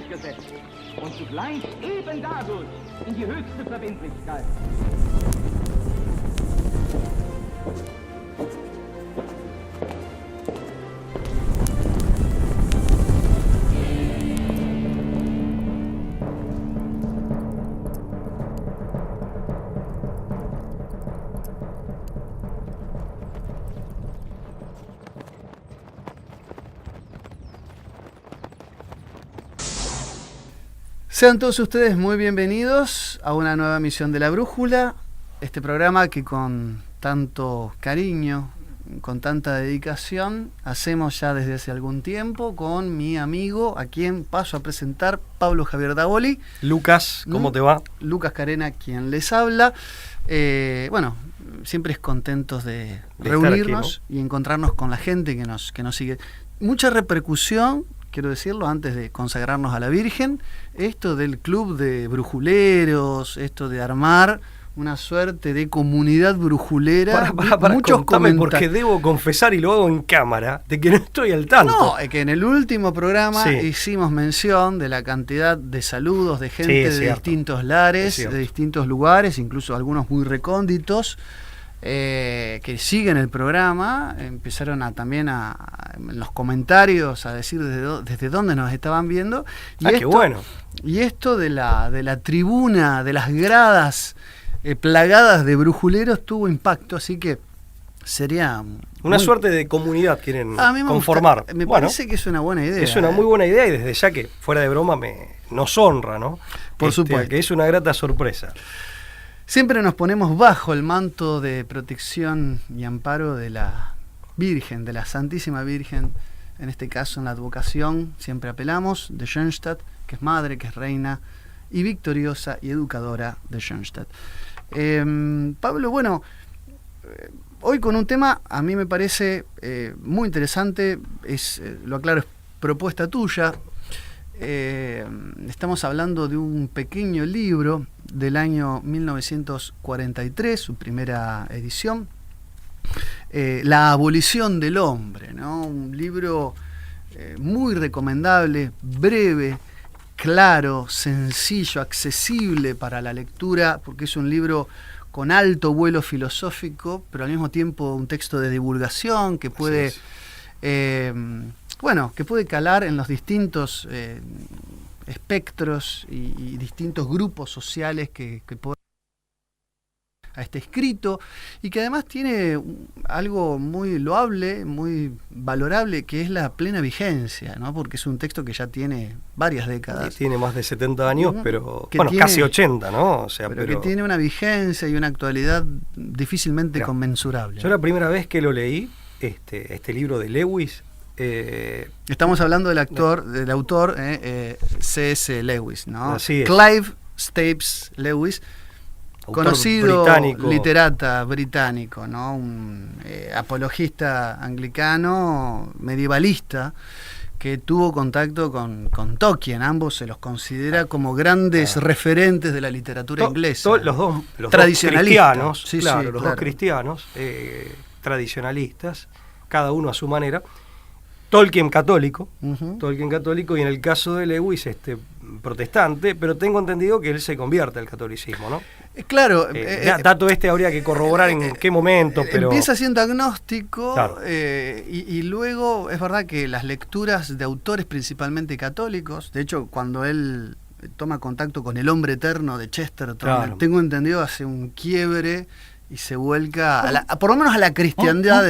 durchgesetzt und zugleich eben dadurch in die höchste Verbindlichkeit. Sean todos ustedes muy bienvenidos a una nueva emisión de La Brújula, este programa que con tanto cariño, con tanta dedicación, hacemos ya desde hace algún tiempo con mi amigo, a quien paso a presentar, Pablo Javier Davoli. Lucas, ¿cómo te va? Lucas Carena, quien les habla. Bueno, siempre es contentos de reunirnos aquí, ¿no? Y encontrarnos con la gente que nos sigue. Mucha repercusión, quiero decirlo, antes de consagrarnos a la Virgen, esto del club de brujuleros, esto de armar una suerte de comunidad brujulera. Muchos comentarios. Porque debo confesar, y lo hago en cámara, de que no estoy al tanto. No, es que en el último programa hicimos mención de la cantidad de saludos de gente de distintos lares, de distintos lugares, incluso algunos muy recónditos, que siguen el programa. Empezaron también en los comentarios a decir desde dónde nos estaban viendo. Y qué bueno. Y esto de la tribuna, de las gradas plagadas de brujuleros, tuvo impacto, así que sería una suerte de comunidad quieren conformar. Me parece que es una buena idea. Es una muy buena idea, y desde ya que, fuera de broma, nos honra, ¿no? Por supuesto. Que es una grata sorpresa. Siempre nos ponemos bajo el manto de protección y amparo de la Virgen, de la Santísima Virgen, en este caso en la advocación, siempre apelamos, de Schoenstatt, que es madre, que es reina, y victoriosa y educadora de Schoenstatt. Pablo, bueno, hoy con un tema, a mí me parece muy interesante, lo aclaro, es propuesta tuya. Estamos hablando de un pequeño libro del año 1943, su primera edición, La abolición del hombre, ¿no? Un libro muy recomendable, breve, claro, sencillo, accesible para la lectura, porque es un libro con alto vuelo filosófico, pero al mismo tiempo un texto de divulgación que puede que puede calar en los distintos espectros y distintos grupos sociales que pueden a este escrito, y que además tiene algo muy loable, muy valorable, que es la plena vigencia, ¿no? Porque es un texto que ya tiene varias décadas. Tiene más de 70 años, pero casi 80, ¿no? O sea, pero que tiene una vigencia y una actualidad difícilmente conmensurable. Yo la primera vez que lo leí, este libro de Lewis, estamos hablando del autor C.S. Lewis, ¿no? Así es. Clive Staples Lewis, autor conocido británico. Literata británico, ¿no? Un apologista anglicano, medievalista, que tuvo contacto con Tolkien. Ambos se los considera como grandes referentes de la literatura inglesa. Los dos tradicionalistas. Los dos cristianos, tradicionalistas, cada uno a su manera. Tolkien católico, y en el caso de Lewis protestante, pero tengo entendido que él se convierte al catolicismo, ¿no? Claro. Dato habría que corroborar en qué momento, pero... Empieza siendo agnóstico, claro. Y luego es verdad que las lecturas de autores principalmente católicos, de hecho cuando él toma contacto con El hombre eterno de Chesterton, claro, tengo entendido, hace un quiebre y se vuelca por lo menos a la cristiandad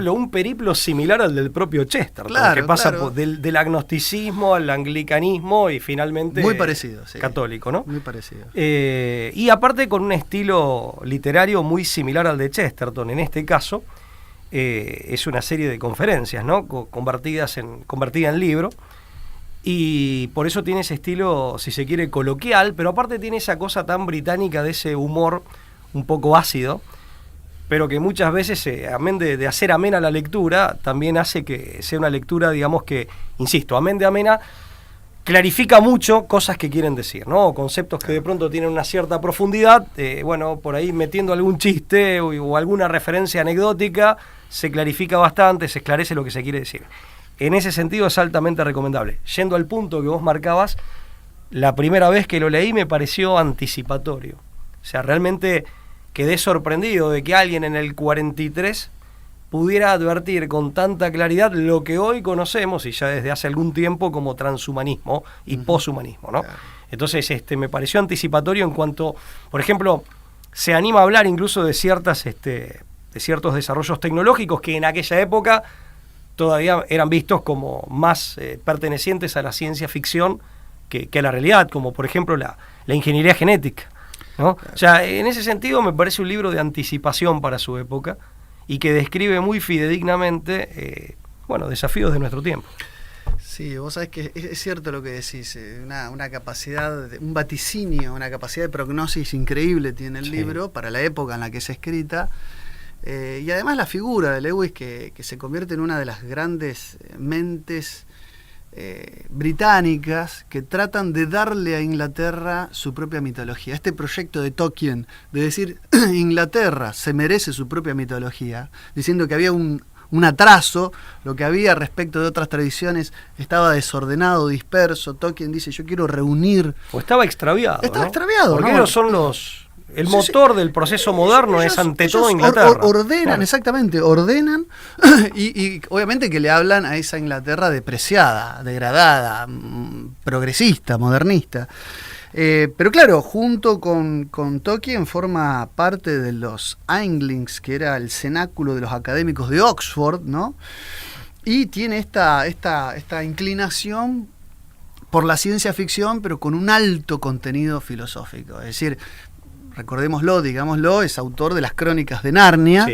un periplo similar al del propio Chesterton, que pasa del agnosticismo al anglicanismo y finalmente muy parecido, católico, ¿no? Muy parecido. Y aparte con un estilo literario muy similar al de Chesterton. En este caso es una serie de conferencias, ¿no? Convertida en libro, y por eso tiene ese estilo, si se quiere, coloquial, pero aparte tiene esa cosa tan británica de ese humor un poco ácido, pero que muchas veces, amén de hacer amena la lectura, también hace que sea una lectura, digamos que, insisto, amén de amena, clarifica mucho cosas que quieren decir, ¿no? Conceptos que de pronto tienen una cierta profundidad, por ahí metiendo algún chiste o alguna referencia anecdótica, se clarifica bastante, se esclarece lo que se quiere decir. en ese sentido es altamente recomendable. Yendo al punto que vos marcabas, la primera vez que lo leí me pareció anticipatorio. O sea, realmente quedé sorprendido de que alguien en el 43 pudiera advertir con tanta claridad lo que hoy conocemos, y ya desde hace algún tiempo, como transhumanismo y poshumanismo, ¿no? Claro. Entonces, me pareció anticipatorio en cuanto, por ejemplo, se anima a hablar incluso de ciertos desarrollos tecnológicos que en aquella época todavía eran vistos como más pertenecientes a la ciencia ficción que a la realidad, como por ejemplo la ingeniería genética, ¿no? Claro. O sea, en ese sentido me parece un libro de anticipación para su época y que describe muy fidedignamente desafíos de nuestro tiempo. Sí, vos sabés que es cierto lo que decís, una capacidad, un vaticinio, una capacidad de prognosis increíble tiene el libro para la época en la que es escrita, y además la figura de Lewis que se convierte en una de las grandes mentes británicas que tratan de darle a Inglaterra su propia mitología. Este proyecto de Tolkien de decir Inglaterra se merece su propia mitología, diciendo que había un atraso, lo que había respecto de otras tradiciones estaba desordenado, disperso. Tolkien dice, yo quiero reunir... O estaba extraviado. Estaba ¿no? extraviado, porque ¿no? ellos son el motor del proceso moderno es ante todo Inglaterra. Ordenan, claro. Exactamente, ordenan y obviamente que le hablan a esa Inglaterra depreciada, degradada, progresista, modernista. Pero claro, junto con Tolkien forma parte de los Ainlings, que era el cenáculo de los académicos de Oxford, ¿no? Y tiene esta inclinación por la ciencia ficción, pero con un alto contenido filosófico. Es decir, recordémoslo, digámoslo, es autor de las Crónicas de Narnia,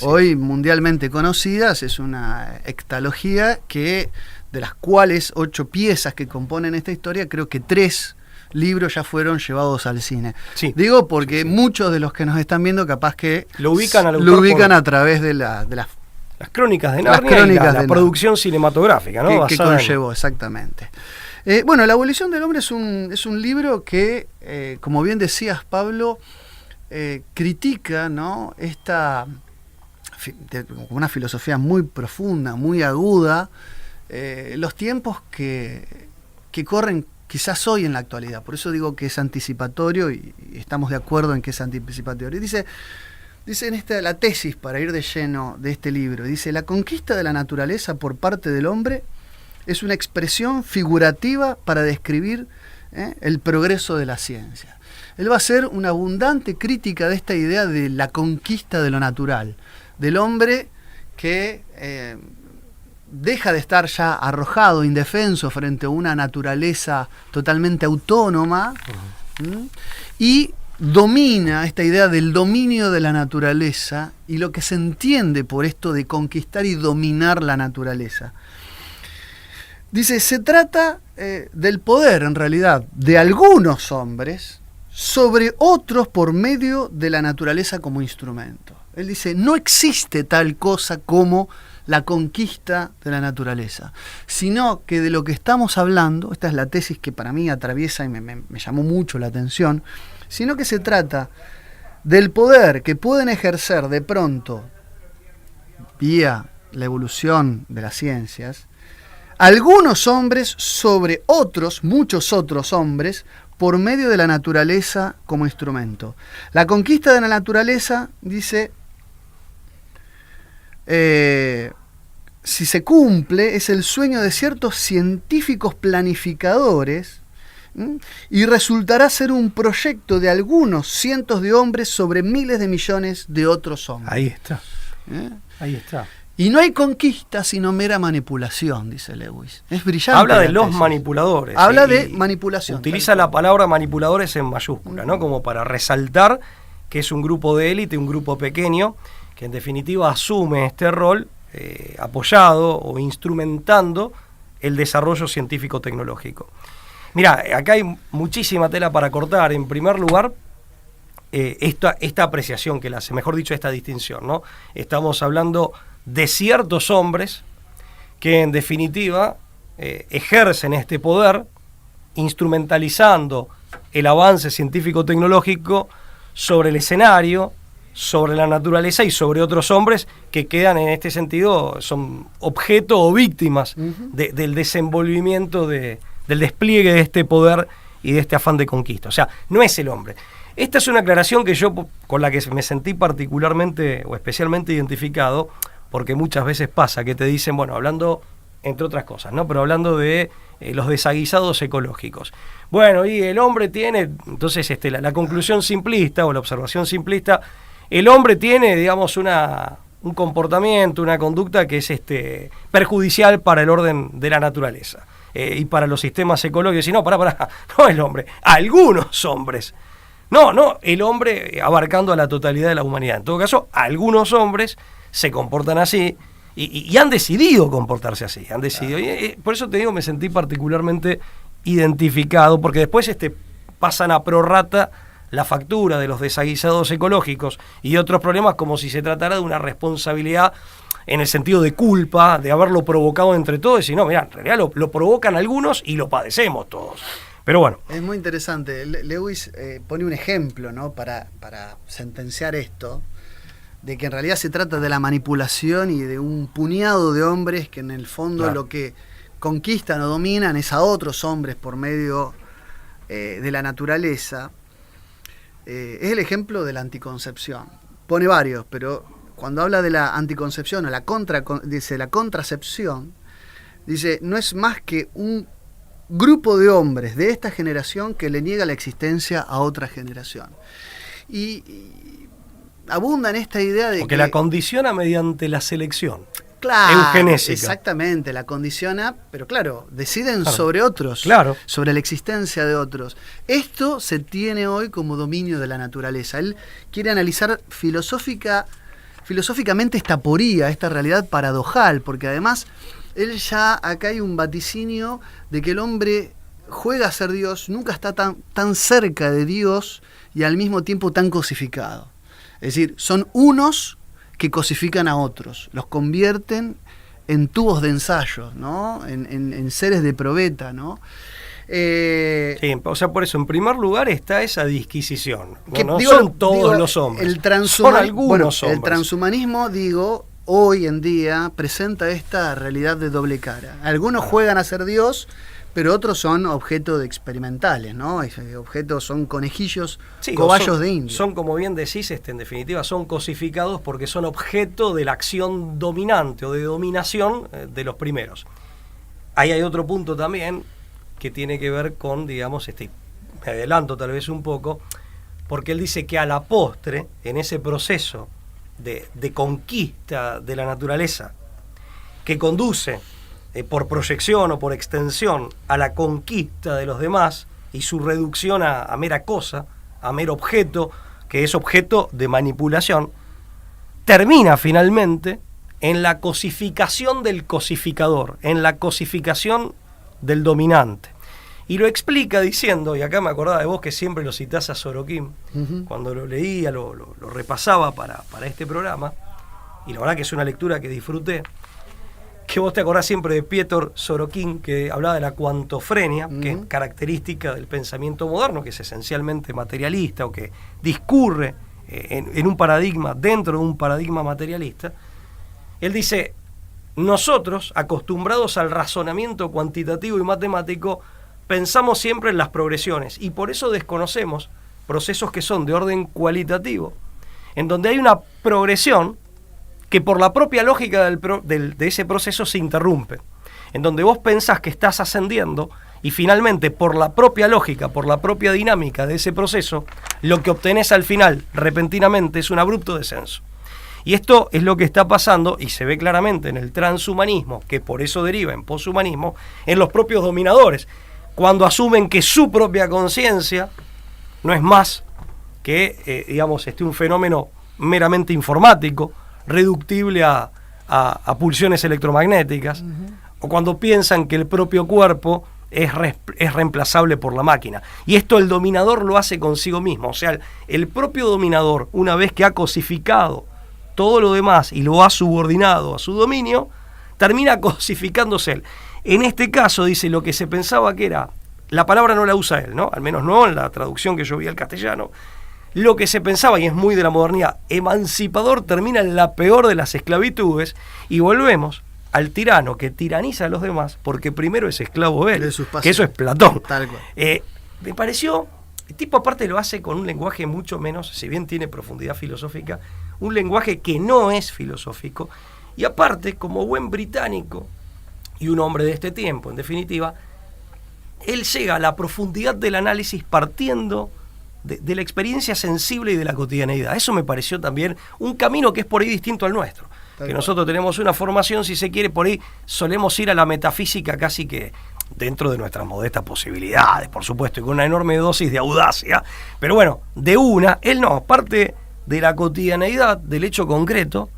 hoy mundialmente conocidas. Es una hectalogía de las cuales 8 piezas que componen esta historia, creo que 3 libros ya fueron llevados al cine. Sí. Digo porque muchos de los que nos están viendo capaz que lo ubican a través de las Crónicas de Narnia y la producción cinematográfica, ¿no? que conllevó, exactamente. La abolición del hombre es un libro que, como bien decías, Pablo, critica, ¿no? Una filosofía muy profunda, muy aguda, los tiempos que corren quizás hoy en la actualidad. Por eso digo que es anticipatorio y estamos de acuerdo en que es anticipatorio. Dice en la tesis, para ir de lleno de este libro, dice: la conquista de la naturaleza por parte del hombre es una expresión figurativa para describir el progreso de la ciencia. Él va a hacer una abundante crítica de esta idea de la conquista de lo natural, del hombre que deja de estar ya arrojado, indefenso frente a una naturaleza totalmente autónoma, y domina esta idea del dominio de la naturaleza y lo que se entiende por esto de conquistar y dominar la naturaleza. Dice, se trata del poder, en realidad, de algunos hombres sobre otros por medio de la naturaleza como instrumento. Él dice, no existe tal cosa como la conquista de la naturaleza, sino que de lo que estamos hablando, esta es la tesis que para mí atraviesa y me llamó mucho la atención, sino que se trata del poder que pueden ejercer de pronto, vía la evolución de las ciencias, algunos hombres sobre otros, muchos otros hombres, por medio de la naturaleza como instrumento. La conquista de la naturaleza, dice, si se cumple, es el sueño de ciertos científicos planificadores, y resultará ser un proyecto de algunos cientos de hombres sobre miles de millones de otros hombres. Ahí está. Ahí está. Y no hay conquista sino mera manipulación, dice Lewis. Es brillante. Habla de los manipuladores. Habla de manipulación. Utiliza la palabra manipuladores en mayúscula, ¿no? Como para resaltar que es un grupo de élite, un grupo pequeño, que en definitiva asume este rol apoyado o instrumentando el desarrollo científico-tecnológico. Mira, acá hay muchísima tela para cortar. En primer lugar, esta apreciación que le hace, mejor dicho, esta distinción, ¿no? Estamos hablando de ciertos hombres que en definitiva ejercen este poder instrumentalizando el avance científico-tecnológico sobre el escenario sobre la naturaleza y sobre otros hombres que quedan en este sentido, son objeto o víctimas del desenvolvimiento, del despliegue de este poder y de este afán de conquista. O sea, no es el hombre. Esta es una aclaración que yo, con la que me sentí particularmente o especialmente identificado, porque muchas veces pasa que te dicen, bueno, hablando, entre otras cosas, ¿no? Pero hablando de los desaguisados ecológicos. Bueno, y el hombre tiene, entonces la conclusión simplista o la observación simplista, el hombre tiene, digamos, un comportamiento, una conducta que es perjudicial para el orden de la naturaleza y para los sistemas ecológicos. Y no, no el hombre, algunos hombres. No, el hombre abarcando a la totalidad de la humanidad. En todo caso, algunos hombres se comportan así y han decidido comportarse así. Han decidido. Y por eso te digo, me sentí particularmente identificado, porque después pasan a prorrata la factura de los desaguisados ecológicos y otros problemas como si se tratara de una responsabilidad en el sentido de culpa, de haberlo provocado entre todos, y no, mirá, en realidad lo provocan algunos y lo padecemos todos. Pero bueno. Es muy interesante. Lewis pone un ejemplo, ¿no? para sentenciar esto, de que en realidad se trata de la manipulación y de un puñado de hombres que en el fondo claro, lo que conquistan o dominan es a otros hombres por medio de la naturaleza. Es el ejemplo de la anticoncepción. Pone varios, pero cuando habla de la anticoncepción o dice la contracepción, dice, no es más que un grupo de hombres de esta generación que le niega la existencia a otra generación. Y abunda en esta idea de porque la condiciona mediante la selección. Claro, eugenésica. Exactamente, la condiciona, pero claro, deciden sobre otros, sobre la existencia de otros. Esto se tiene hoy como dominio de la naturaleza. Él quiere analizar filosóficamente esta aporía, esta realidad paradojal, porque además él ya acá hay un vaticinio de que el hombre juega a ser Dios, nunca está tan cerca de Dios y al mismo tiempo tan cosificado. Es decir, son unos que cosifican a otros, los convierten en tubos de ensayo, ¿no? En seres de probeta, ¿no? Sí, o sea, por eso, en primer lugar está esa disquisición. No son todos los hombres, son algunos hombres. El transhumanismo, hoy en día presenta esta realidad de doble cara. Algunos juegan a ser Dios, pero otros son objetos experimentales, ¿no? Objetos son conejillos, cobayos de India. Son, como bien decís, en definitiva, son cosificados porque son objeto de la acción dominante o de dominación de los primeros. Ahí hay otro punto también que tiene que ver con, digamos, me adelanto tal vez un poco, porque él dice que a la postre, en ese proceso de conquista de la naturaleza, que conduce por proyección o por extensión a la conquista de los demás y su reducción a mera cosa, a mero objeto, que es objeto de manipulación, termina finalmente en la cosificación del cosificador, en la cosificación del dominante. Y lo explica diciendo, y acá me acordaba de vos que siempre lo citás a Sorokin, cuando lo leía, lo repasaba para este programa, y la verdad que es una lectura que disfruté, que vos te acordás siempre de Piotr Sorokin, que hablaba de la cuantofrenia, que es característica del pensamiento moderno, que es esencialmente materialista, o que discurre en un paradigma, dentro de un paradigma materialista. Él dice, nosotros, acostumbrados al razonamiento cuantitativo y matemático, pensamos siempre en las progresiones, y por eso desconocemos procesos que son de orden cualitativo, en donde hay una progresión que por la propia lógica de ese proceso se interrumpe, en donde vos pensás que estás ascendiendo y finalmente por la propia lógica, por la propia dinámica de ese proceso, lo que obtenés al final repentinamente es un abrupto descenso. Y esto es lo que está pasando y se ve claramente en el transhumanismo, que por eso deriva en poshumanismo, en los propios dominadores, cuando asumen que su propia conciencia no es más que, un fenómeno meramente informático, reductible a pulsiones electromagnéticas, o cuando piensan que el propio cuerpo es reemplazable por la máquina. Y esto el dominador lo hace consigo mismo. O sea, el propio dominador, una vez que ha cosificado todo lo demás y lo ha subordinado a su dominio, termina cosificándose él. En este caso, dice, lo que se pensaba que era, la palabra no la usa él, ¿no? Al menos no en la traducción que yo vi al castellano, lo que se pensaba, y es muy de la modernidad, emancipador, termina en la peor de las esclavitudes, y volvemos al tirano que tiraniza a los demás porque primero es esclavo él, que eso es Platón. Tal cual. Me pareció, el tipo aparte lo hace con un lenguaje mucho menos, si bien tiene profundidad filosófica, un lenguaje que no es filosófico, y aparte, como buen británico y un hombre de este tiempo, en definitiva, él llega a la profundidad del análisis partiendo de la experiencia sensible y de la cotidianeidad. Eso me pareció también un camino que es por ahí distinto al nuestro. Que nosotros tenemos una formación, si se quiere, por ahí solemos ir a la metafísica casi que dentro de nuestras modestas posibilidades, por supuesto, y con una enorme dosis de audacia. Pero bueno, de una, él no, parte de la cotidianeidad, del hecho concreto,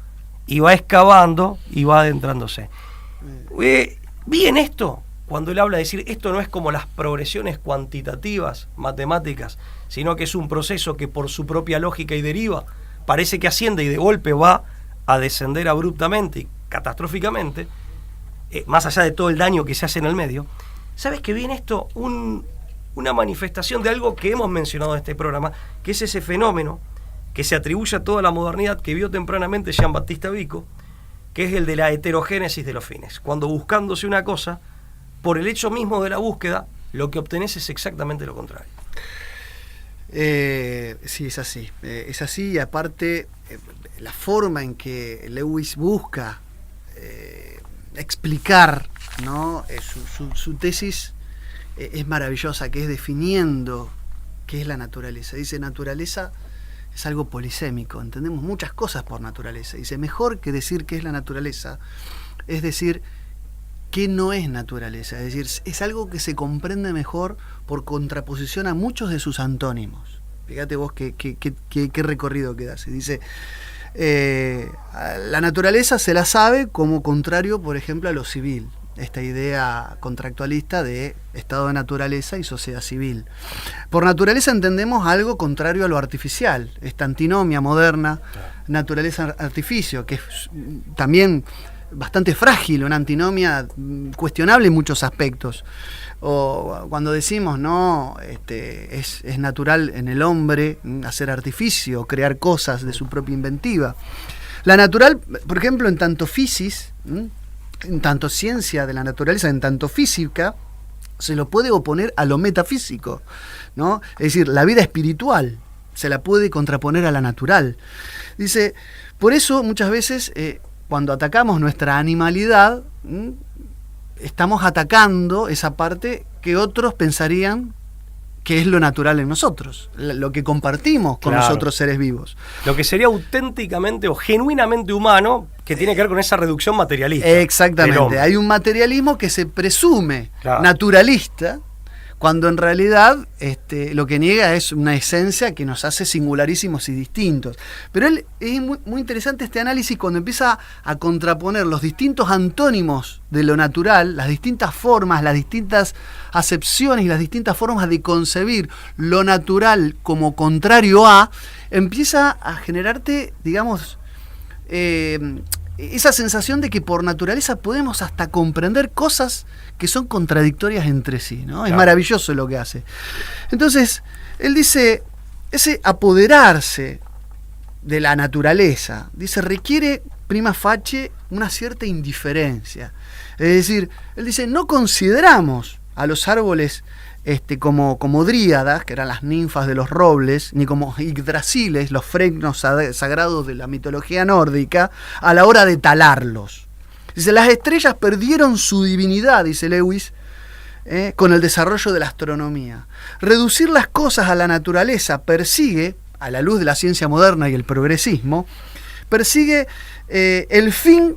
y va excavando y va adentrándose. Vi en esto, cuando él habla de decir, esto no es como las progresiones cuantitativas, matemáticas, sino que es un proceso que por su propia lógica y deriva, parece que asciende y de golpe va a descender abruptamente y catastróficamente, más allá de todo el daño que se hace en el medio. ¿Sabes que vi en esto una manifestación de algo que hemos mencionado en este programa, que es ese fenómeno que se atribuye a toda la modernidad que vio tempranamente Jean-Baptiste Vico, que es el de la heterogénesis de los fines? Cuando buscándose una cosa, por el hecho mismo de la búsqueda, lo que obtenés es exactamente lo contrario. Sí, es así. Es así, y aparte, la forma en que Lewis busca explicar, ¿no? Su tesis es maravillosa, que es definiendo qué es la naturaleza. Dice, naturaleza es algo polisémico, entendemos muchas cosas por naturaleza. Dice, mejor que decir qué es la naturaleza, es decir qué no es naturaleza. Es decir, es algo que se comprende mejor por contraposición a muchos de sus antónimos. Fíjate vos qué recorrido que hace. Dice, la naturaleza se la sabe como contrario, por ejemplo, a lo civil. Esta idea contractualista de estado de naturaleza y sociedad civil. Por naturaleza entendemos algo contrario a lo artificial, esta antinomia moderna, naturaleza-artificio, que es también bastante frágil, una antinomia cuestionable en muchos aspectos. O cuando decimos, no, es natural en el hombre hacer artificio, crear cosas de su propia inventiva. La natural, por ejemplo, en tanto physis, en tanto ciencia de la naturaleza, en tanto física, se lo puede oponer a lo metafísico, ¿no? Es decir, la vida espiritual se la puede contraponer a la natural. Dice, por eso muchas veces cuando atacamos nuestra animalidad, estamos atacando esa parte que otros pensarían que es lo natural en nosotros, lo que compartimos con los otros seres vivos. Lo que sería auténticamente o genuinamente humano, que tiene que ver con esa reducción materialista. Exactamente, hay un materialismo que se presume naturalista, cuando en realidad lo que niega es una esencia que nos hace singularísimos y distintos. Pero él es muy interesante este análisis cuando empieza a contraponer los distintos antónimos de lo natural, las distintas formas, las distintas acepciones y las distintas formas de concebir lo natural como contrario a, empieza a generarte, digamos, esa sensación de que por naturaleza podemos hasta comprender cosas que son contradictorias entre sí, ¿no? Es maravilloso lo que hace. Entonces, él dice, ese apoderarse de la naturaleza, dice, requiere prima facie una cierta indiferencia. Es decir, él dice, no consideramos a los árboles como dríadas, que eran las ninfas de los robles, ni como yggdrasiles, los fregnos sagrados de la mitología nórdica, a la hora de talarlos. Dice, las estrellas perdieron su divinidad, dice Lewis, con el desarrollo de la astronomía. Reducir las cosas a la naturaleza persigue, a la luz de la ciencia moderna y el progresismo, persigue el fin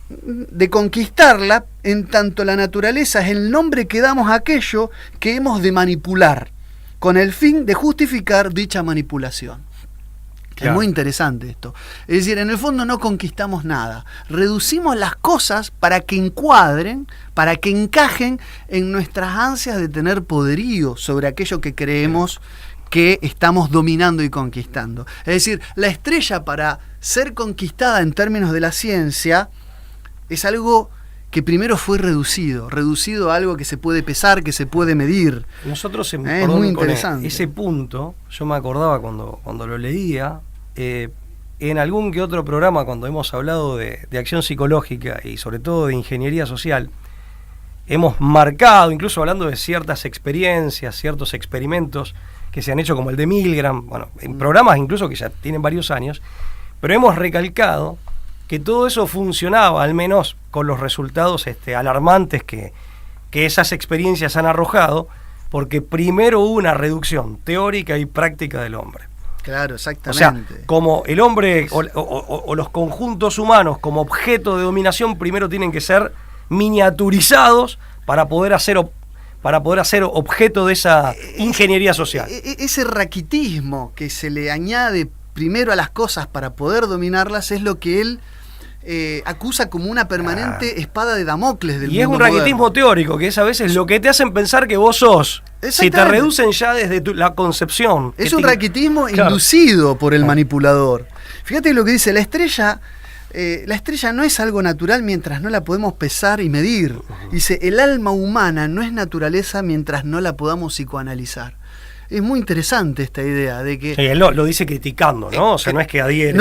de conquistarla, en tanto la naturaleza es el nombre que damos a aquello que hemos de manipular, con el fin de justificar dicha manipulación. Es muy interesante esto. Es decir, en el fondo no conquistamos nada. Reducimos las cosas para que encuadren, para que encajen en nuestras ansias de tener poderío sobre aquello que creemos que estamos dominando y conquistando. Es decir, la estrella, para ser conquistada en términos de la ciencia, es algo que primero fue reducido a algo que se puede pesar, que se puede medir. Nosotros, Es muy interesante. ese punto, yo me acordaba cuando lo leía, en algún que otro programa, cuando hemos hablado de acción psicológica y sobre todo de ingeniería social, hemos marcado, incluso hablando de ciertas experiencias, ciertos experimentos que se han hecho, como el de Milgram, bueno, en programas incluso que ya tienen varios años, pero hemos recalcado que todo eso funcionaba, al menos con los resultados alarmantes que esas experiencias han arrojado, porque primero hubo una reducción teórica y práctica del hombre. Claro, exactamente. O sea, como el hombre o los conjuntos humanos como objeto de dominación primero tienen que ser miniaturizados para poder hacer objeto de esa ingeniería social. Ese raquitismo que se le añade primero a las cosas para poder dominarlas es lo que él acusa como una permanente espada de Damocles del mundo. Y es un raquitismo moderno, teórico, que es a veces lo que te hacen pensar que vos sos. Si te reducen ya desde la concepción. Es un raquitismo inducido por el manipulador. Fíjate lo que dice, la estrella no es algo natural mientras no la podemos pesar y medir. Dice, el alma humana no es naturaleza mientras no la podamos psicoanalizar. Es muy interesante esta idea de que... Sí, él lo dice criticando, ¿no? O sea, no es que adhiere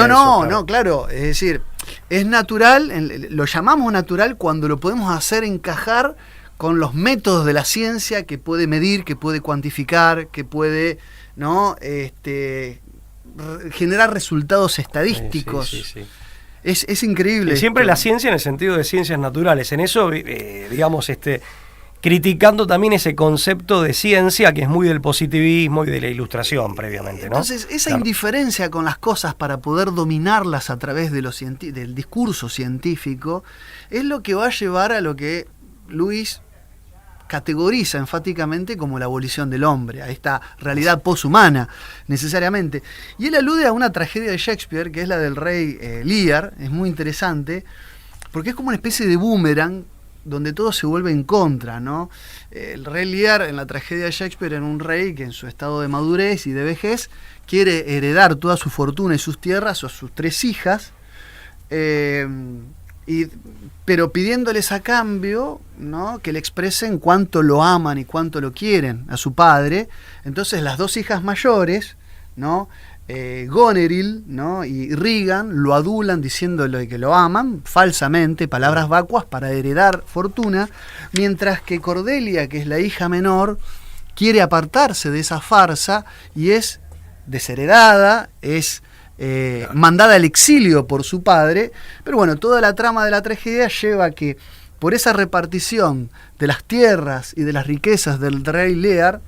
claro. Es decir, es natural, lo llamamos natural cuando lo podemos hacer encajar con los métodos de la ciencia que puede medir, que puede cuantificar, que puede, ¿no? Generar resultados estadísticos. Sí. Es increíble. Y siempre la ciencia en el sentido de ciencias naturales. En eso, digamos, criticando también ese concepto de ciencia que es muy del positivismo y de la ilustración previamente, ¿no? Entonces, esa indiferencia con las cosas para poder dominarlas a través de del discurso científico es lo que va a llevar a lo que Lewis categoriza enfáticamente como la abolición del hombre, a esta realidad poshumana, necesariamente. Y él alude a una tragedia de Shakespeare, que es la del rey Lear. Es muy interesante, porque es como una especie de boomerang donde todo se vuelve en contra, ¿no? El rey Lear, en la tragedia de Shakespeare, era un rey que en su estado de madurez y de vejez quiere heredar toda su fortuna y sus tierras a sus 3 hijas, pero pidiéndoles a cambio, ¿no?, que le expresen cuánto lo aman y cuánto lo quieren a su padre. Entonces las 2 hijas mayores, ¿no?, Goneril, ¿no?, y Regan, lo adulan diciéndole que lo aman falsamente, palabras vacuas para heredar fortuna, mientras que Cordelia, que es la hija menor, quiere apartarse de esa farsa y es desheredada, es mandada al exilio por su padre. Pero bueno, toda la trama de la tragedia lleva a que por esa repartición de las tierras y de las riquezas del rey Lear,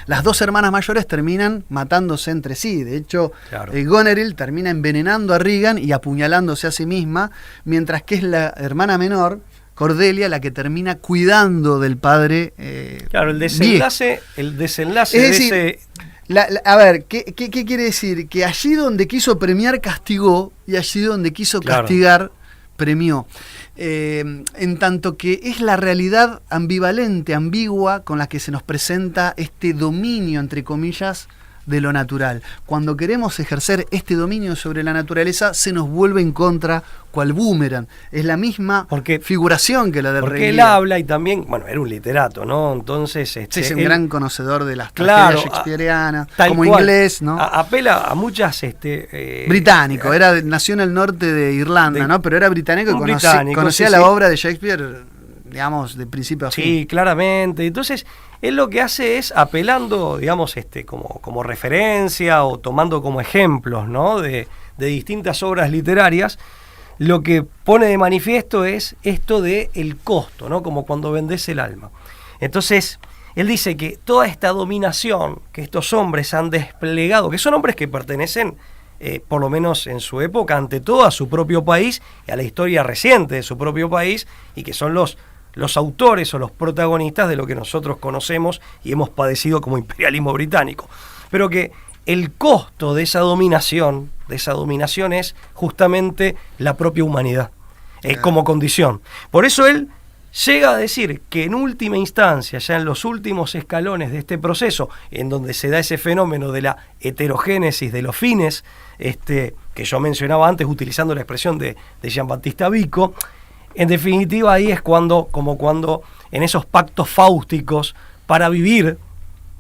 las 2 hermanas mayores terminan matándose entre sí. De hecho, Goneril termina envenenando a Regan y apuñalándose a sí misma, mientras que es la hermana menor, Cordelia, la que termina cuidando del padre. El desenlace es decir, a ver, ¿qué quiere decir? Que allí donde quiso premiar, castigó, y allí donde quiso castigar, premió. En tanto que es la realidad ambivalente, ambigua, con la que se nos presenta este dominio, entre comillas, de lo natural. Cuando queremos ejercer este dominio sobre la naturaleza, se nos vuelve en contra cual boomerang. Es la misma figuración que la del rey. Porque él habla y también, bueno, era un literato, ¿no? Entonces... es un gran conocedor de las tragedias shakespearianas, como cual, inglés, ¿no? Apela a muchas... británico, nació en el norte de Irlanda, ¿no? Pero era británico y conocía la obra de Shakespeare, digamos, de principio a fin. Sí, claramente. Entonces, él lo que hace es apelando, digamos, como referencia o tomando como ejemplos, ¿no?, de distintas obras literarias, lo que pone de manifiesto es esto de el costo, ¿no?, como cuando vendés el alma. Entonces, él dice que toda esta dominación que estos hombres han desplegado, que son hombres que pertenecen, por lo menos en su época, ante todo a su propio país y a la historia reciente de su propio país, y que son los autores o los protagonistas de lo que nosotros conocemos y hemos padecido como imperialismo británico. Pero que el costo de esa dominación es justamente la propia humanidad, como condición. Por eso él llega a decir que en última instancia, ya en los últimos escalones de este proceso, en donde se da ese fenómeno de la heterogénesis de los fines, que yo mencionaba antes utilizando la expresión de Jean-Baptiste Vico, En definitiva, ahí es como cuando en esos pactos fáusticos, para vivir,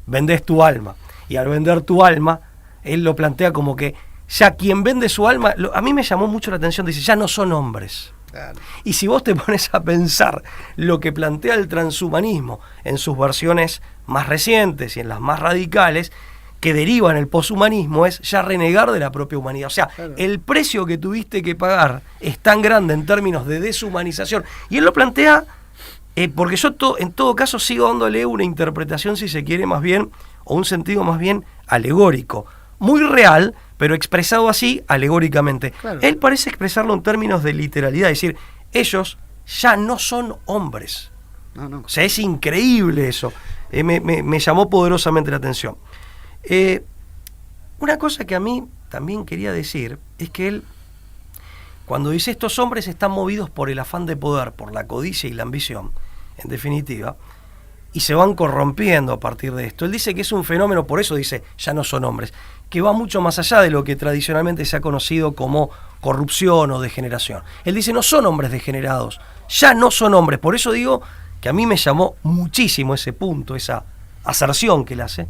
vendés tu alma. Y al vender tu alma, él lo plantea como que ya quien vende su alma, a mí me llamó mucho la atención, dice, ya no son hombres. Claro. Y si vos te pones a pensar lo que plantea el transhumanismo en sus versiones más recientes y en las más radicales, que derivan el poshumanismo, es ya renegar de la propia humanidad. O sea, Claro. el precio que tuviste que pagar es tan grande en términos de deshumanización. Y él lo plantea, porque yo en todo caso sigo dándole una interpretación, si se quiere, más bien, o un sentido más bien alegórico. Muy real, pero expresado así alegóricamente. Claro. Él parece expresarlo en términos de literalidad, es decir, ellos ya no son hombres. No. O sea, es increíble eso. Me llamó poderosamente la atención. Una cosa que a mí también quería decir es que él, cuando dice estos hombres están movidos por el afán de poder, por la codicia y la ambición, en definitiva, y se van corrompiendo a partir de esto. Él dice que es un fenómeno, por eso dice, ya no son hombres, que va mucho más allá de lo que tradicionalmente se ha conocido como corrupción o degeneración. Él dice, no son hombres degenerados, ya no son hombres. Por eso digo que a mí me llamó muchísimo ese punto, esa aserción que él hace.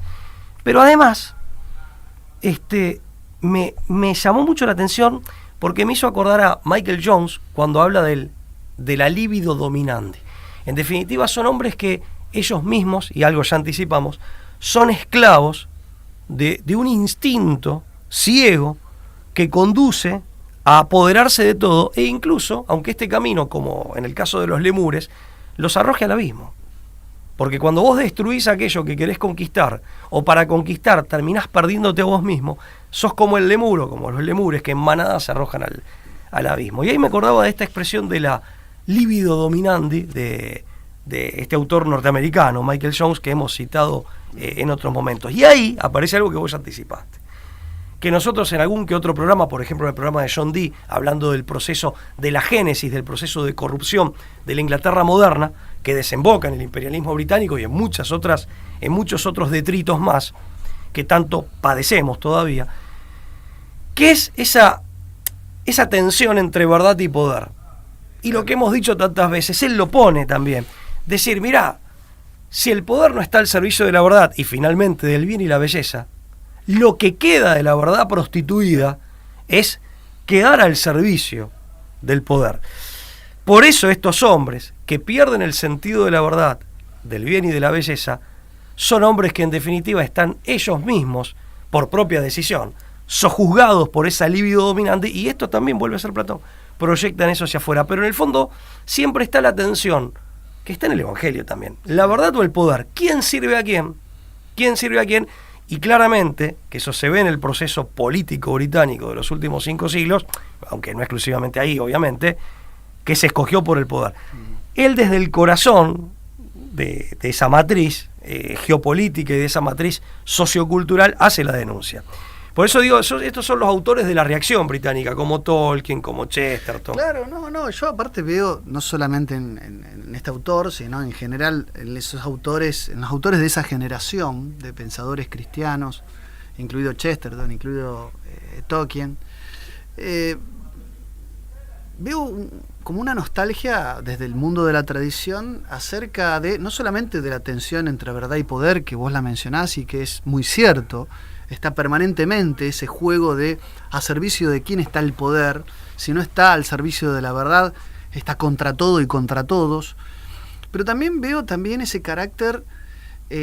Pero además, me llamó mucho la atención porque me hizo acordar a Michael Jones cuando habla de la libido dominante. En definitiva, son hombres que ellos mismos, y algo ya anticipamos, son esclavos de un instinto ciego que conduce a apoderarse de todo, e incluso, aunque este camino, como en el caso de los lemures, los arroje al abismo. Porque cuando vos destruís aquello que querés conquistar, o para conquistar terminás perdiéndote a vos mismo, sos como el lemuro, como los lemures que en manada se arrojan al abismo. Y ahí me acordaba de esta expresión de la libido dominandi de este autor norteamericano, Michael Jones, que hemos citado en otros momentos. Y ahí aparece algo que vos anticipaste. Que nosotros en algún que otro programa, por ejemplo el programa de John Dee, hablando del proceso de la génesis, del proceso de corrupción de la Inglaterra moderna, que desemboca en el imperialismo británico y en muchos otros detritos más, que tanto padecemos todavía, que es esa tensión entre verdad y poder. Y lo que hemos dicho tantas veces, él lo pone también. Decir, mirá, si el poder no está al servicio de la verdad y finalmente del bien y la belleza, lo que queda de la verdad prostituida es quedar al servicio del poder. Por eso estos hombres que pierden el sentido de la verdad, del bien y de la belleza, son hombres que en definitiva están ellos mismos, por propia decisión, sojuzgados por esa libido dominante, y esto también vuelve a ser Platón, proyectan eso hacia afuera. Pero en el fondo siempre está la tensión, que está en el Evangelio también, la verdad o el poder, ¿quién sirve a quién? ¿Quién sirve a quién? Y claramente, que eso se ve en el proceso político británico de los últimos 5 siglos, aunque no exclusivamente ahí, obviamente, que se escogió por el poder. Él desde el corazón de esa matriz geopolítica y de esa matriz sociocultural hace la denuncia. Por eso digo, estos son los autores de la reacción británica, como Tolkien, como Chesterton. Claro, no, yo aparte veo, no solamente en este autor, sino en general en los autores de esa generación de pensadores cristianos, incluido Chesterton, incluido Tolkien, veo como una nostalgia desde el mundo de la tradición acerca de, no solamente de la tensión entre verdad y poder, que vos la mencionás y que es muy cierto, está permanentemente ese juego de a servicio de quién está el poder, si no está al servicio de la verdad, está contra todo y contra todos, pero también veo ese carácter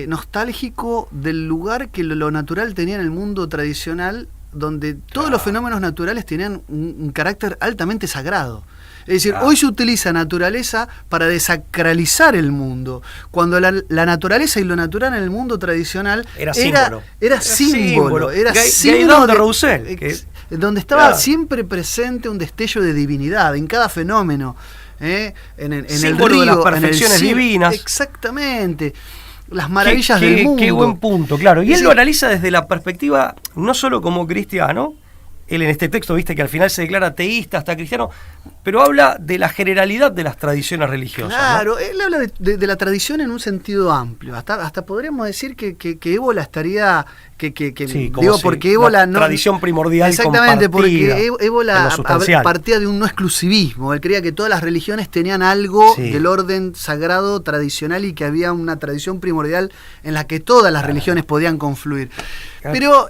nostálgico del lugar que lo natural tenía en el mundo tradicional, donde todos los fenómenos naturales tenían un carácter altamente sagrado. Es decir, hoy se utiliza naturaleza para desacralizar el mundo, cuando la naturaleza y lo natural en el mundo tradicional era símbolo de Roussel, donde estaba siempre presente un destello de divinidad en cada fenómeno, en el río, de las perfecciones divinas. Exactamente. Las maravillas del mundo. Qué buen punto, claro. Y él lo analiza desde la perspectiva, no solo como cristiano, él en este texto, viste que al final se declara ateísta, hasta cristiano, pero habla de la generalidad de las tradiciones religiosas. Claro, ¿no? él habla de la tradición en un sentido amplio. Hasta podríamos decir que ébola estaría... Sí, digo, porque ébola no... tradición primordial. Exactamente, porque ébola sustancial. partía de un no exclusivismo. Él creía que todas las religiones tenían algo Sí. del orden sagrado, tradicional, y que había una tradición primordial en la que todas las religiones podían confluir. Claro. Pero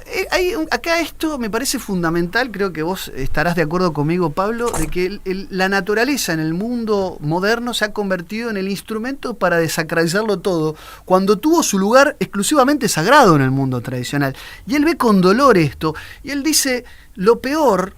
acá esto me parece fundamental, creo que vos estarás de acuerdo conmigo, Pablo, de que la naturaleza en el mundo moderno se ha convertido en el instrumento para desacralizarlo todo, cuando tuvo su lugar exclusivamente sagrado en el mundo tradicional. Y él ve con dolor esto, y él dice, lo peor,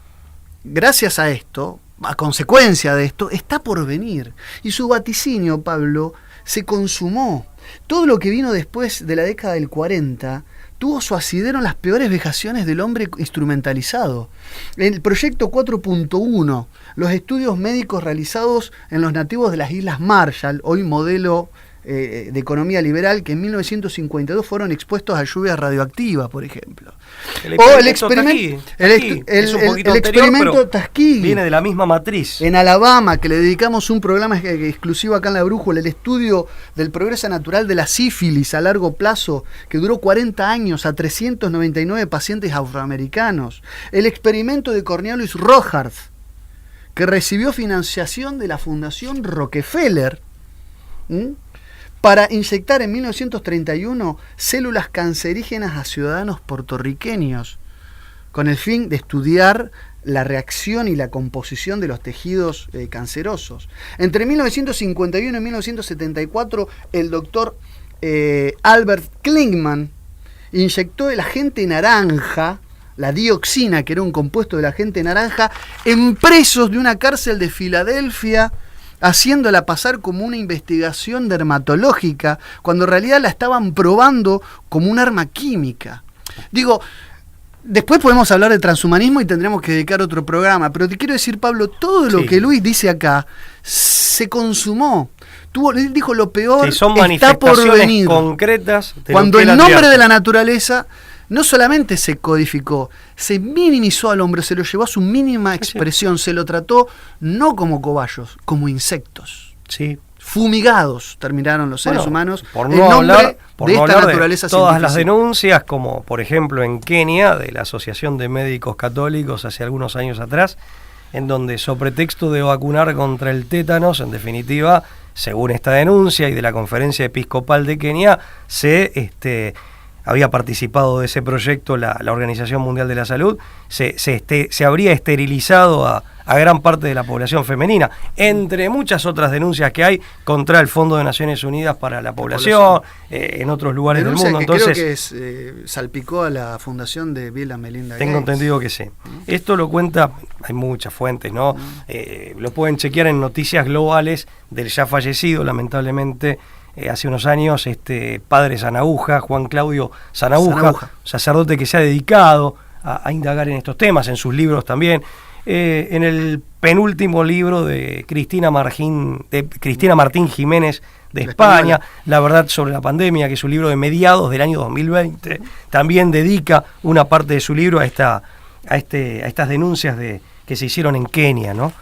gracias a esto, a consecuencia de esto, está por venir. Y su vaticinio, Pablo, se consumó. Todo lo que vino después de la década del 40 tuvo su asidero en las peores vejaciones del hombre instrumentalizado. El proyecto 4.1, los estudios médicos realizados en los nativos de las Islas Marshall, hoy modelo de economía liberal, que en 1952 fueron expuestos a lluvia radioactiva, por ejemplo. El experimento Tuskegee viene de la misma matriz. en Alabama, que le dedicamos un programa exclusivo acá en La Brújula, el estudio del progreso natural de la sífilis a largo plazo, que duró 40 años a 399 pacientes afroamericanos. El experimento de Cornelius Rojarth, que recibió financiación de la Fundación Rockefeller, para inyectar en 1931 células cancerígenas a ciudadanos puertorriqueños, con el fin de estudiar la reacción y la composición de los tejidos cancerosos. Entre 1951 y 1974, el doctor Albert Klingman inyectó el agente naranja, la dioxina, que era un compuesto del agente naranja, en presos de una cárcel de Filadelfia, haciéndola pasar como una investigación dermatológica, cuando en realidad la estaban probando como un arma química. Digo, después podemos hablar de transhumanismo y tendremos que dedicar otro programa, pero te quiero decir, Pablo, todo lo que Luis dice acá se consumó. Él dijo, lo peor son está por venir. Concretas de cuando lo que el nombre advierte. de la naturaleza no solamente se codificó, se minimizó al hombre, se lo llevó a su mínima expresión, se lo trató no como cobayos, como insectos. Sí. Fumigados terminaron los seres humanos por en no nombre hablar, por de no esta hablar naturaleza de todas las científica. denuncias, como por ejemplo en Kenia, de la Asociación de Médicos Católicos hace algunos años atrás, en donde sobre pretexto de vacunar contra el tétanos, en definitiva, según esta denuncia y de la Conferencia Episcopal de Kenia, había participado de ese proyecto la Organización Mundial de la Salud, se habría esterilizado a gran parte de la población femenina, entre muchas otras denuncias que hay contra el Fondo de Naciones Unidas para la Población, en otros lugares denuncia del mundo. Que Entonces, creo que salpicó a la fundación de Bill y Melinda tengo Gates. entendido que sí. Esto lo cuenta, hay muchas fuentes, ¿no? Lo pueden chequear en Noticias Globales del ya fallecido, lamentablemente, hace unos años, padre Sanahuja, Juan Claudio Sanahuja, sacerdote que se ha dedicado a indagar en estos temas, en sus libros también. En el penúltimo libro de Cristina Martín Jiménez de España, La verdad sobre la pandemia, que es un libro de mediados del año 2020, también dedica una parte de su libro a estas denuncias que se hicieron en Kenia, ¿no?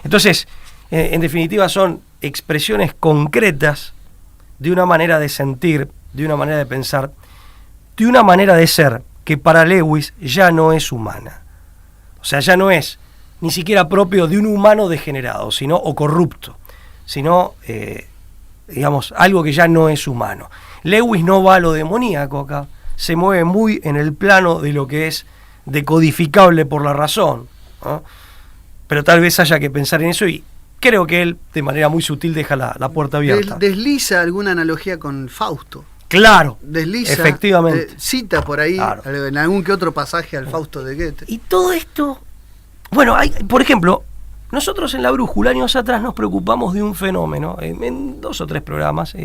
Entonces, en definitiva, son expresiones concretas de una manera de sentir, de una manera de pensar, de una manera de ser que para Lewis ya no es humana. O sea, ya no es ni siquiera propio de un humano degenerado, o corrupto, sino, digamos, algo que ya no es humano. Lewis no va a lo demoníaco acá, se mueve muy en el plano de lo que es decodificable por la razón, ¿no? Pero tal vez haya que pensar en eso, y creo que él, de manera muy sutil, deja la puerta abierta. Desliza alguna analogía con Fausto. Claro, desliza, efectivamente. Cita por ahí, claro, en algún que otro pasaje al Fausto de Goethe. Y todo esto, bueno, por ejemplo, nosotros en La Brújula, años atrás, nos preocupamos de un fenómeno, en 2 o 3 programas,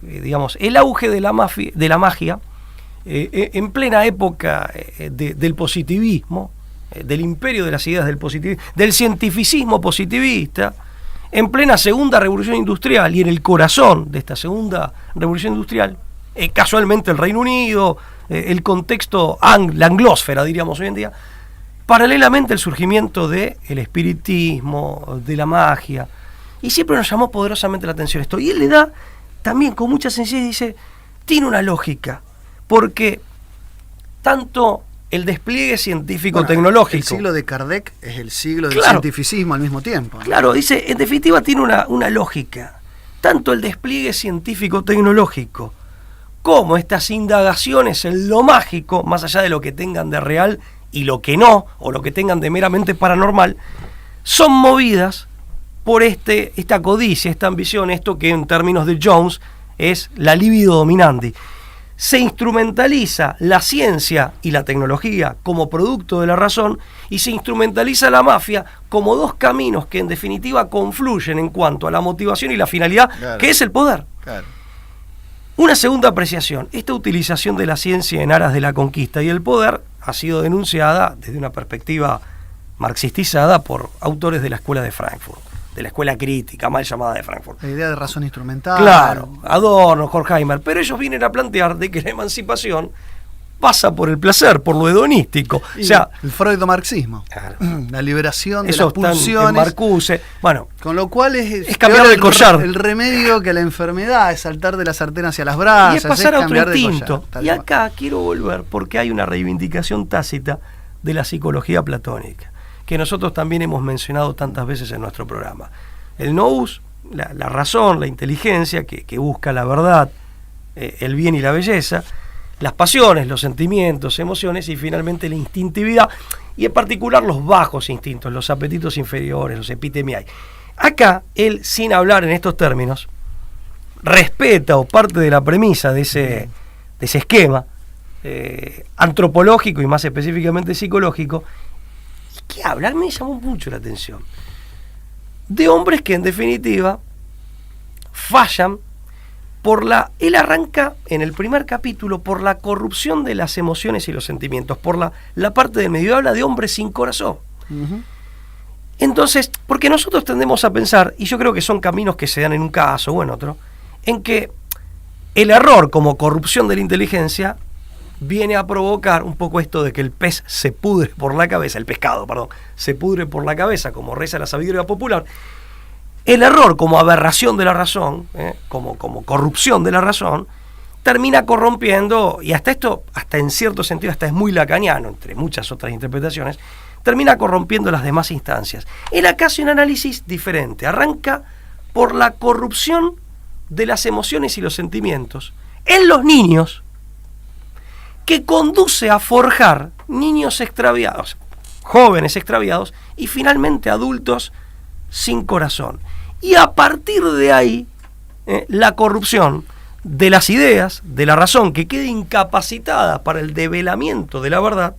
digamos, el auge de la magia, en plena época del positivismo, del imperio de las ideas del positivismo, del cientificismo positivista, en plena segunda revolución industrial y en el corazón de esta segunda revolución industrial, casualmente el Reino Unido, el contexto, la anglósfera, diríamos hoy en día, paralelamente el surgimiento del espiritismo, de la magia, y siempre nos llamó poderosamente la atención esto. Y él le da también con mucha sencillez, dice, tiene una lógica, porque tanto el despliegue científico-tecnológico... El siglo de Kardec es el siglo del Claro. cientificismo al mismo tiempo, ¿no? Claro, dice, en definitiva tiene una lógica. Tanto el despliegue científico-tecnológico como estas indagaciones en lo mágico, más allá de lo que tengan de real y lo que no, o lo que tengan de meramente paranormal, son movidas por esta codicia, esta ambición, esto que en términos de Jones es la libido dominandi. Se instrumentaliza la ciencia y la tecnología como producto de la razón y se instrumentaliza la mafia como dos caminos que en definitiva confluyen en cuanto a la motivación y la finalidad, Claro. que es el poder. Claro. Una segunda apreciación, esta utilización de la ciencia en aras de la conquista y el poder ha sido denunciada desde una perspectiva marxistizada por autores de la escuela de Frankfurt, de la escuela crítica, mal llamada de Frankfurt. La idea de razón instrumental. Claro, Adorno, Horkheimer, pero ellos vienen a plantear de que la emancipación pasa por el placer, por lo hedonístico. Y O sea, el freudomarxismo. Claro. La liberación de eso las está en pulsiones. Marcuse. Bueno, Con lo cual es cambiar peor de collar. El remedio que la enfermedad es saltar de la sartén hacia las brasas. y es pasar a otro cambiar de instinto. collar, tal Y cual. acá quiero volver porque hay una reivindicación tácita de la psicología platónica, que nosotros también hemos mencionado tantas veces en nuestro programa. El nous, la razón, la inteligencia, que busca la verdad, el bien y la belleza, las pasiones, los sentimientos, emociones y finalmente la instintividad, y en particular los bajos instintos, los apetitos inferiores, los epitemiai. Acá, él, sin hablar en estos términos, respeta o parte de la premisa de ese esquema antropológico y más específicamente psicológico. ¿Y qué hablar? Me llamó mucho la atención. De hombres que en definitiva fallan él arranca en el primer capítulo por la corrupción de las emociones y los sentimientos, por la parte del medio, habla de hombres sin corazón. Ujú. Entonces, porque nosotros tendemos a pensar, y yo creo que son caminos que se dan en un caso o en otro, en que el error como corrupción de la inteligencia viene a provocar un poco esto de que el pez se pudre por la cabeza, el pescado, perdón, se pudre por la cabeza, como reza la sabiduría popular. El error como aberración de la razón, como corrupción de la razón, termina corrompiendo, y hasta en cierto sentido, hasta es muy lacaniano, entre muchas otras interpretaciones, termina corrompiendo las demás instancias. Él acá hace un análisis diferente, arranca por la corrupción de las emociones y los sentimientos en los niños, que conduce a forjar niños extraviados, jóvenes extraviados, y finalmente adultos sin corazón. Y a partir de ahí, la corrupción de las ideas, de la razón, que quede incapacitada para el develamiento de la verdad.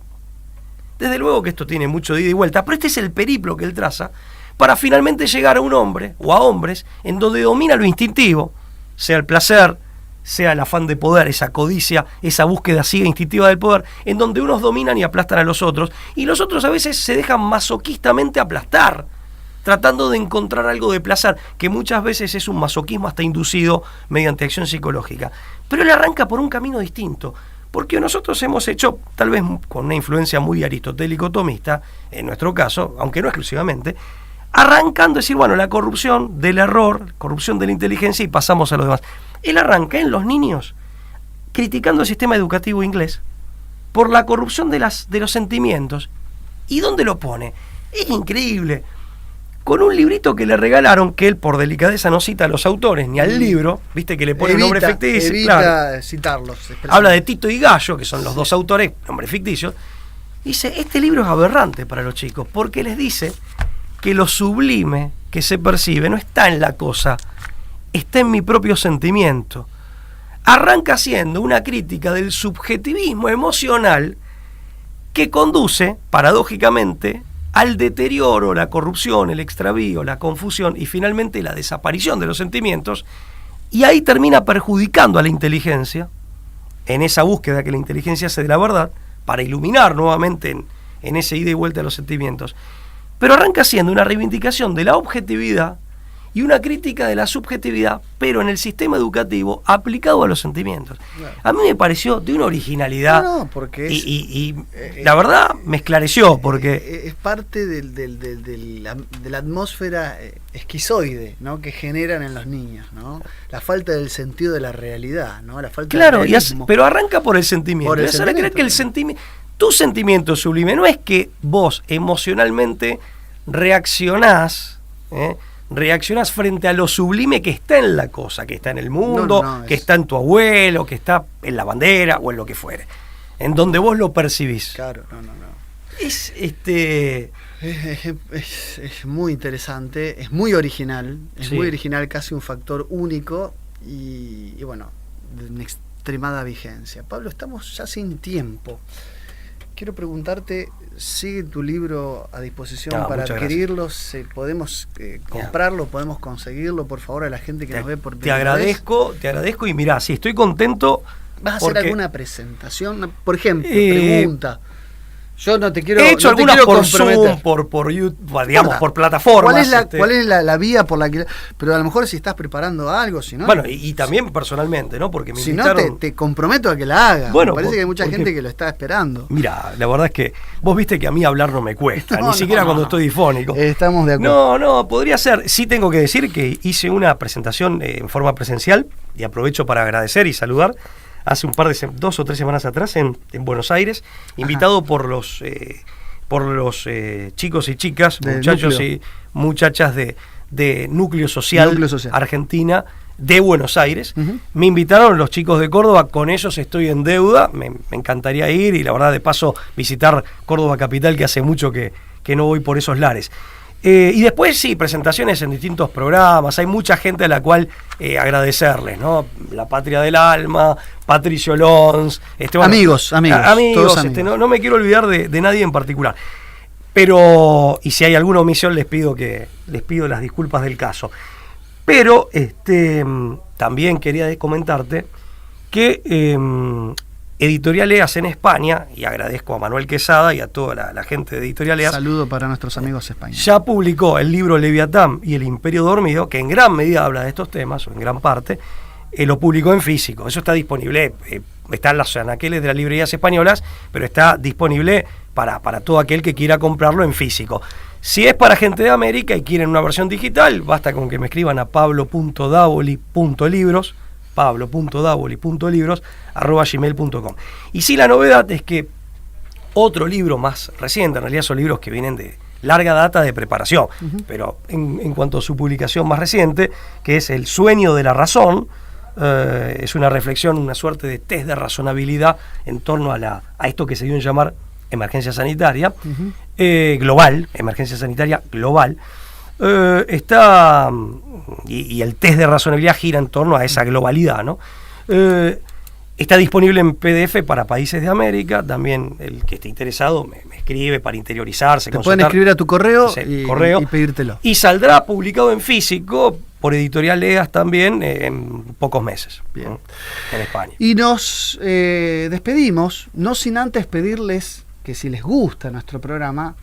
Desde luego que esto tiene mucho de ida y vuelta, pero este es el periplo que él traza para finalmente llegar a un hombre o a hombres en donde domina lo instintivo, sea el placer, sea el afán de poder, esa codicia, esa búsqueda ciega instintiva del poder, en donde unos dominan y aplastan a los otros, y los otros a veces se dejan masoquistamente aplastar, tratando de encontrar algo de placer, que muchas veces es un masoquismo hasta inducido mediante acción psicológica. Pero él arranca por un camino distinto, porque nosotros hemos hecho, tal vez con una influencia muy aristotélico-tomista, en nuestro caso, aunque no exclusivamente, arrancando a decir, bueno, la corrupción del error, corrupción de la inteligencia, y pasamos a los demás. Él arranca en los niños, criticando el sistema educativo inglés, por la corrupción de los sentimientos. ¿Y dónde lo pone? Es increíble. Con un librito que le regalaron, que él por delicadeza no cita a los autores ni al libro, viste que le pone un nombre ficticio. Evita Claro. citarlos. Habla de Tito y Gallo, que son los dos autores, nombres ficticios. Dice, este libro es aberrante para los chicos, porque les dice que lo sublime que se percibe no está en la cosa, está en mi propio sentimiento. Arranca siendo una crítica del subjetivismo emocional que conduce, paradójicamente, al deterioro, la corrupción, el extravío, la confusión y finalmente la desaparición de los sentimientos, y ahí termina perjudicando a la inteligencia, en esa búsqueda que la inteligencia hace de la verdad, para iluminar nuevamente en ese ida y vuelta de los sentimientos. Pero arranca siendo una reivindicación de la objetividad y una crítica de la subjetividad, pero en el sistema educativo aplicado a los sentimientos. Claro. A mí me pareció de una originalidad, No, porque es, y la verdad me esclareció, porque es parte de la atmósfera esquizoide, ¿no?, que generan en los niños, ¿no? La falta del sentido de la realidad, ¿no? La falta claro, del realismo. pero arranca por el sentimiento. Por el Y hacer creer sentimiento, que el claro. sentimiento, tu sentimiento sublime no es que vos emocionalmente reaccionás frente a lo sublime que está en la cosa, que está en el mundo, No, que es- está en tu abuelo, que está en la bandera o en lo que fuere, en donde vos lo percibís. Claro, no. Es Es muy interesante, es muy original, Sí. muy original, casi un factor único y bueno, de una extremada vigencia. Pablo, estamos ya sin tiempo. Quiero preguntarte, ¿sigue tu libro a disposición No, para muchas adquirirlo? ¿Podemos comprarlo? ¿Podemos conseguirlo, por favor, a la gente que nos ve por te primera vez? agradezco y mirá, sí, estoy contento. ¿Vas a hacer porque alguna presentación? Por ejemplo, Eh, pregunta. Yo no te quiero he hecho no te algunas quiero por comprometer. Zoom, por YouTube, digamos, Nada. por plataformas. ¿Cuál es la vía por la que...? Pero a lo mejor si estás preparando algo, si no... Bueno, y también personalmente, ¿no? Porque me si no, invitaron... te comprometo a que la hagas. Bueno, Me parece que hay mucha porque- gente que lo está esperando. Mira, la verdad es que vos viste que a mí hablar no me cuesta, No, ni siquiera no, cuando no. estoy difónico. Estamos de acuerdo. No, podría ser. Sí tengo que decir que hice una presentación en forma presencial y aprovecho para agradecer y saludar hace un par de 2 o 3 semanas atrás en Buenos Aires, invitado por los chicos y chicas, Del muchachos núcleo. y muchachas de Núcleo Social, Núcleo Social. Argentina, de Buenos Aires. Ujú. Me invitaron los chicos de Córdoba, con ellos estoy en deuda, me encantaría ir y la verdad de paso visitar Córdoba capital, que hace mucho que no voy por esos lares. Y después sí, presentaciones en distintos programas, hay mucha gente a la cual agradecerles, ¿no? La Patria del Alma, Patricio Lons, Amigos, todos amigos. No me quiero olvidar de nadie en particular. Pero, y si hay alguna omisión les pido las disculpas del caso. Pero también quería comentarte que Editorial EAS en España, y agradezco a Manuel Quesada y a toda la gente de Editorial EAS, Saludo para nuestros amigos españoles. ya publicó el libro Leviatán y el Imperio Dormido, que en gran medida habla de estos temas, o en gran parte, lo publicó en físico. Eso está disponible, está en las anaqueles de las librerías españolas, pero está disponible para todo aquel que quiera comprarlo en físico. Si es para gente de América y quieren una versión digital, basta con que me escriban a pablo.davoli.libros@gmail.com. Y sí, la novedad es que otro libro más reciente, en realidad son libros que vienen de larga data de preparación, pero en cuanto a su publicación más reciente, que es El sueño de la razón, es una reflexión, una suerte de test de razonabilidad en torno a esto que se dio en llamar emergencia sanitaria global, emergencia sanitaria global. Está y el test de razonabilidad gira en torno a esa globalidad, ¿no? Está disponible en PDF para países de América. También el que esté interesado me escribe para interiorizarse. Te pueden escribir a tu correo, Sí, y pedírtelo. Y saldrá publicado en físico por Editorial EAS también en pocos meses. Bien. ¿no? En España. Y nos despedimos, no sin antes pedirles que si les gusta nuestro programa,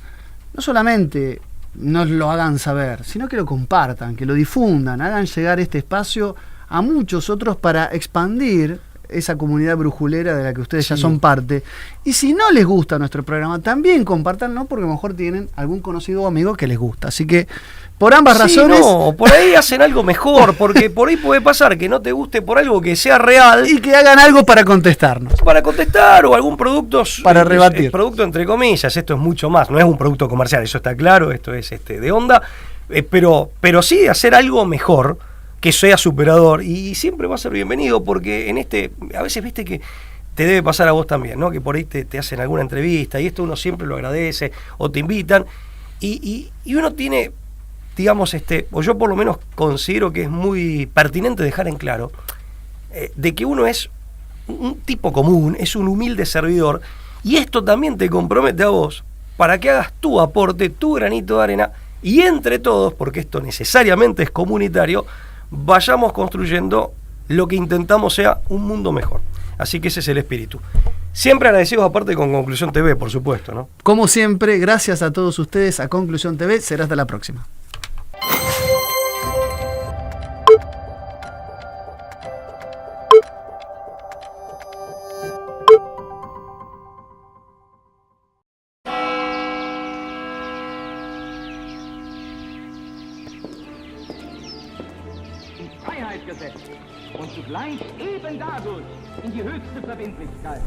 no solamente nos lo hagan saber, sino que lo compartan, que lo difundan, hagan llegar este espacio a muchos otros para expandir esa comunidad brujulera de la que ustedes ya Sí. son parte. Y si no les gusta nuestro programa, también compartanlo, porque a lo mejor tienen algún conocido o amigo que les gusta. Así que, por ambas Sí, razones... no, por ahí hacen algo mejor, porque por ahí puede pasar que no te guste por algo que sea real Y que hagan algo para contestarnos. para contestar, o algún producto Para rebatir. producto entre comillas. Esto es mucho más, no es un producto comercial, eso está claro, esto es de onda, pero sí hacer algo mejor que sea superador, y siempre va a ser bienvenido, porque a veces viste que te debe pasar a vos también, ¿no? Que por ahí te hacen alguna entrevista y esto uno siempre lo agradece, o te invitan y uno tiene, digamos, o yo por lo menos considero que es muy pertinente dejar en claro de que uno es un tipo común, es un humilde servidor, y esto también te compromete a vos para que hagas tu aporte, tu granito de arena, y entre todos, porque esto necesariamente es comunitario, vayamos construyendo lo que intentamos sea un mundo mejor. Así que ese es el espíritu. Siempre agradecidos, aparte con Conclusión TV, por supuesto, ¿no? Como siempre, gracias a todos ustedes, a Conclusión TV, será hasta la próxima. Freiheit gesetzt und zugleich eben dadurch in die höchste Verbindlichkeit.